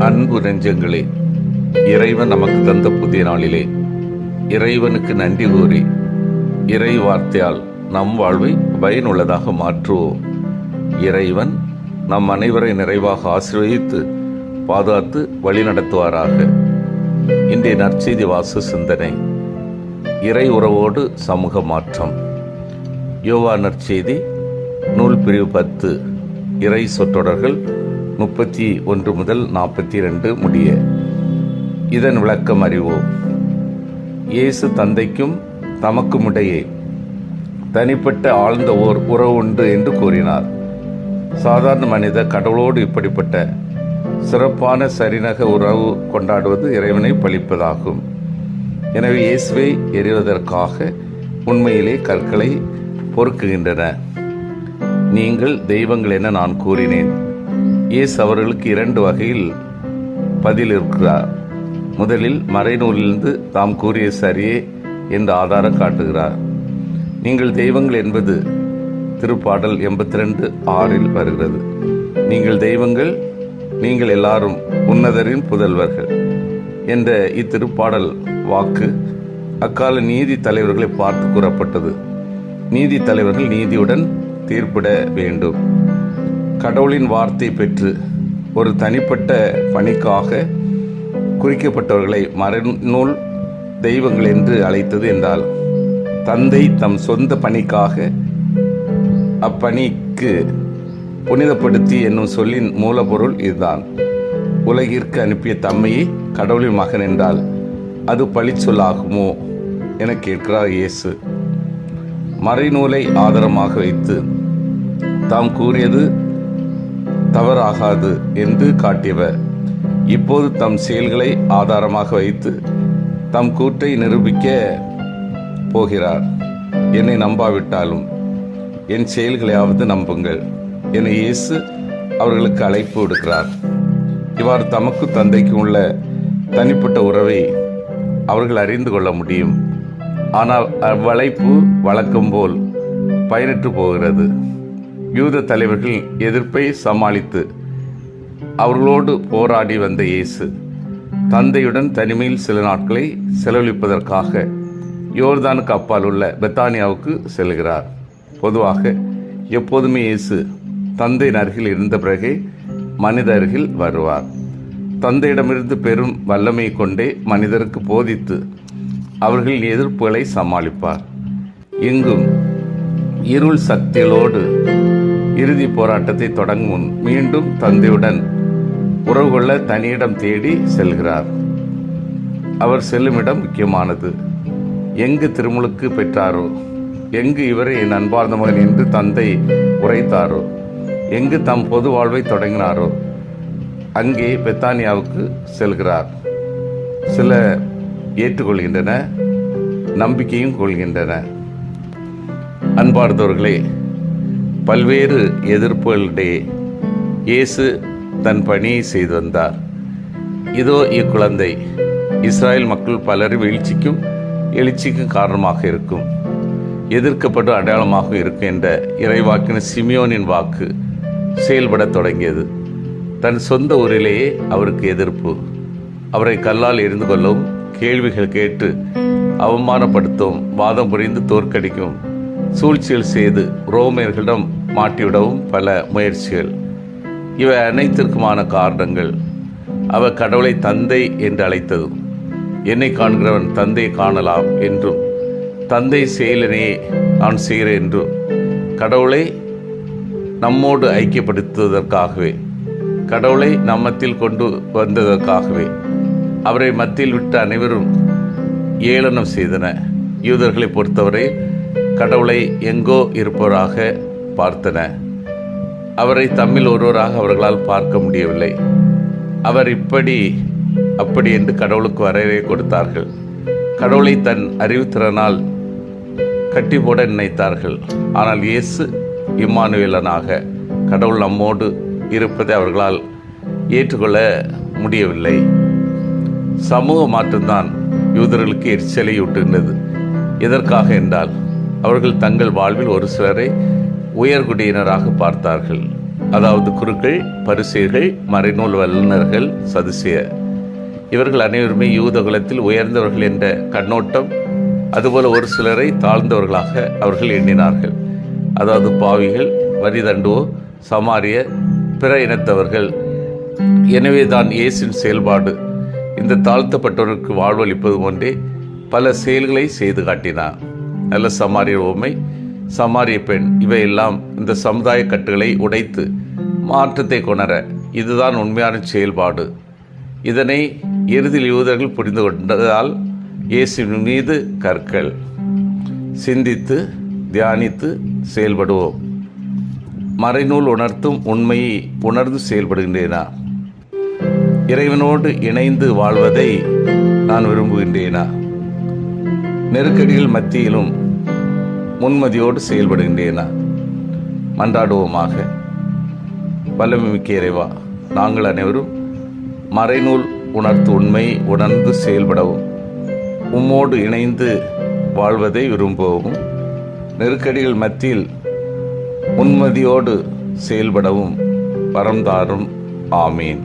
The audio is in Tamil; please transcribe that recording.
அன்பு நெஞ்சங்களே, இறைவன் நமக்கு தந்த புதிய நாளிலே இறைவனுக்கு நன்றி கூறி இறை வார்த்தையால் நம் வாழ்வை பயனுள்ளதாக மாற்றுவோம். இறைவன் நம் அனைவரை நிறைவாக ஆசீர்வதித்து பாதுகாத்து வழிநடத்துவாராக. இன்றைய நற்செய்தி வாச சிந்தனை, இறை உறவோடு சமூக மாற்றம். யோவான் நற்செய்தி நூல் பிரிவு 10, இறை சொற்றொடர்கள் 31 முதல் 42 முடிய. இதன் விளக்கம் அறிவோம். இயேசு தந்தைக்கும் தமக்கும் இடையே தனிப்பட்ட ஆழ்ந்த ஓர் உறவு உண்டு என்று கூறினார். சாதாரண மனித கடவுளோடு இப்படிப்பட்ட சிறப்பான சரிநக உறவு கொண்டாடுவது இறைவனை பழிப்பதாகும். எனவே இயேசுவை எறிவதற்காக உண்மையிலே கற்களை பொறுக்குகின்றன. நீங்கள் தெய்வங்கள் என நான் கூறினேன். இயேசு அவர்களுக்கு 2 வகையில் பதில் இருக்கிறார். முதலில் மறைநூலிலிருந்து தாம் கூறிய சரியே என்று ஆதாரம் காட்டுகிறார். நீங்கள் தெய்வங்கள் என்பது திருப்பாடல் 82:6 வருகிறது. நீங்கள் தெய்வங்கள், நீங்கள் எல்லாரும் உன்னதரின் புதல்வர்கள் என்ற இத்திருப்பாடல் வாக்கு அக்கால நீதி தலைவர்களை பார்த்து கூறப்பட்டது. நீதி தலைவர்கள் நீதியுடன் தீர்ப்பிட வேண்டும். கடவுளின் வார்த்தை பெற்று ஒரு தனிப்பட்ட பணிக்காக குறிக்கப்பட்டவர்களை மறைநூல் தெய்வங்கள் என்று அழைத்தது என்றால், தந்தை தம் சொந்த பணிக்காக அப்பணிக்கு புனிதப்படுத்தி என்னும் சொல்லின் மூலப்பொருள் இதுதான். உலகிற்கு அனுப்பிய தம்மையை கடவுளின் மகன் என்றால் அது பழிச்சொல்லாகுமோ என கேட்கிறார் இயேசு. மறைநூலை ஆதாரமாக வைத்து தாம் கூறியது தவறாகாது என்று காட்டியவர் இப்போது தம் செயல்களை ஆதாரமாக வைத்து தம் கூற்றை நிரூபிக்க போகிறார். என்னை நம்பாவிட்டாலும் என் செயல்களையாவது நம்புங்கள் என இயேசு அவர்களுக்கு அழைப்பு விடுக்கிறார். இவ்வாறு தமக்கு தந்தைக்கு உள்ள தனிப்பட்ட உறவை அவர்கள் அறிந்து கொள்ள முடியும். ஆனால் அவ்வழைப்பு வழக்கம் போல் பயனற்று போகிறது. யூத தலைவர்கள் எதிர்ப்பை சமாளித்து அவர்களோடு போராடி வந்த இயேசு தந்தையுடன் தனிமையில் சில நாட்களை செலவழிப்பதற்காக யோர்தானுக்கு அப்பால் உள்ள பெத்தானியாவுக்கு செல்கிறார். பொதுவாக எப்போதுமே இயேசு தந்தையின் அருகில் இருந்த பிறகே மனித அருகில் வருவார். தந்தையிடமிருந்து பெரும் வல்லமை கொண்டே மனிதருக்கு போதித்து அவர்களின் எதிர்ப்புகளை சமாளிப்பார். இங்கும் இருள் சக்திகளோடு இறுதி போராட்டத்தை தொடங்கும் முன் மீண்டும் தந்தையுடன் உறவு கொள்ள தனியிடம் தேடி செல்கிறார். அவர் செல்லும் இடம் முக்கியமானது. எங்கு திருமுழுக்கு பெற்றாரோ, எங்கு இவரை என் அன்பார்ந்த மகன் என்று தந்தை உரைத்தாரோ, எங்கு தம் பொது வாழ்வை தொடங்கினாரோ அங்கே பெத்தானியாவுக்கு செல்கிறார். சில ஏற்றுக்கொள்கின்றன, நம்பிக்கையும் கொள்கின்றன. அன்பார்ந்தவர்களே, பல்வேறு எதிர்ப்புகளிடையே இயேசு தன் பணியை செய்து வந்தார். இதோ இக்குழந்தை இஸ்ராயல் மக்கள் பலர் வீழ்ச்சிக்கும் எழுச்சிக்கும் காரணமாக இருக்கும், எதிர்க்கப்படும் அடையாளமாக இருக்கும் என்ற இறைவாக்கின சிமியோனின் வாக்கு செயல்பட தொடங்கியது. தன் சொந்த ஊரிலேயே அவருக்கு எதிர்ப்பு. அவரை கல்லால் எரிந்து கொள்ளவும், கேள்விகள் கேட்டு அவமானப்படுத்தவும், வாதம் புரிந்து தோற்கடிக்கும் சூழ்ச்சிகள் செய்து ரோமியர்களிடம் மாட்டிவிடவும் பல முயற்சிகள். இவை அனைத்திற்குமான காரணங்கள் அவர் கடவுளை தந்தை என்று அழைத்ததும், என்னை காண்கிறவன் தந்தையை காணலாம் என்றும், தந்தை செயலினையே நான் செய்கிறேன் என்றும், கடவுளை நம்மோடு ஐக்கியப்படுத்துவதற்காகவே, கடவுளை நம்மத்தில் கொண்டு வந்ததற்காகவே அவரை மத்தியில் விட்டு அனைவரும் ஏளனம் செய்தன. யூதர்களை பொறுத்தவரை கடவுளை எங்கோ இருப்பவராக பார்த்தன. அவரை தம்மில் ஒருவராக அவர்களால் பார்க்க முடியவில்லை. அவர் இப்படி அப்படி என்று கடவுளுக்கு வரையறை கொடுத்தார்கள். கடவுளை தன் அறிவுத்திறனால் கட்டி போட நினைத்தார்கள். ஆனால் இயேசு இம்மானுவேலனாக கடவுள் நம்மோடு இருப்பதை அவர்களால் ஏற்றுக்கொள்ள முடியவில்லை. சமூக மாற்றம்தான் யூதர்களுக்கு எரிச்சலை ஊட்டுகின்றது. எதற்காக என்றால், அவர்கள் தங்கள் வாழ்வில் ஒரு சிலரை உயர்குடியினராக பார்த்தார்கள். அதாவது குருக்கள், பரிசேயர்கள், மறைநூல் வல்லுநர்கள், சதுசேயர். இவர்கள் அனைவருமே யூத குலத்தில் உயர்ந்தவர்கள் என்ற கண்ணோட்டம், அதுபோல ஒரு சிலரை தாழ்ந்தவர்களாக அவர்கள் எண்ணினார்கள். அதாவது பாவிகள், வரி தண்டுவோர், சமாரியர், பிற இனத்தவர்கள். எனவே தான் இயேசுவின் செயல்பாடு இந்த தாழ்த்தப்பட்டவருக்கு வாழ்வளிப்பது போன்றே பல செயல்களை செய்து காட்டினார். நல்ல சமாரியர் உவமை, சமாரிய பெண், இவையெல்லாம் இந்த சமுதாய கட்டுகளை உடைத்து மாற்றத்தை கொணர இதுதான் உண்மையான செயல்பாடு. இதனை இறுதியில் யூதர்கள் புரிந்து கொண்டதால் இயேசுவின் மீது கற்கள். சிந்தித்து தியானித்து செயல்படுவோம். மறைநூல் உணர்த்தும் உண்மையை உணர்ந்து செயல்படுகின்றேனா? இறைவனோடு இணைந்து வாழ்வதை நான் விரும்புகின்றேனா? நெருக்கடிகள் மத்தியிலும் முன்மதியோடு செயல்படுகின்றேனா? மன்றாடுவோமாக. வல்லமைமிக்க இறைவா, நாங்கள் அனைவரும் மறைநூல் உணர்த்து உண்மையை உணர்ந்து செயல்படவும், உம்மோடு இணைந்து வாழ்வதை விரும்பவும், நெருக்கடிகள் மத்தியில் முன்மதியோடு செயல்படவும் வரம் தாரும். ஆமீன்.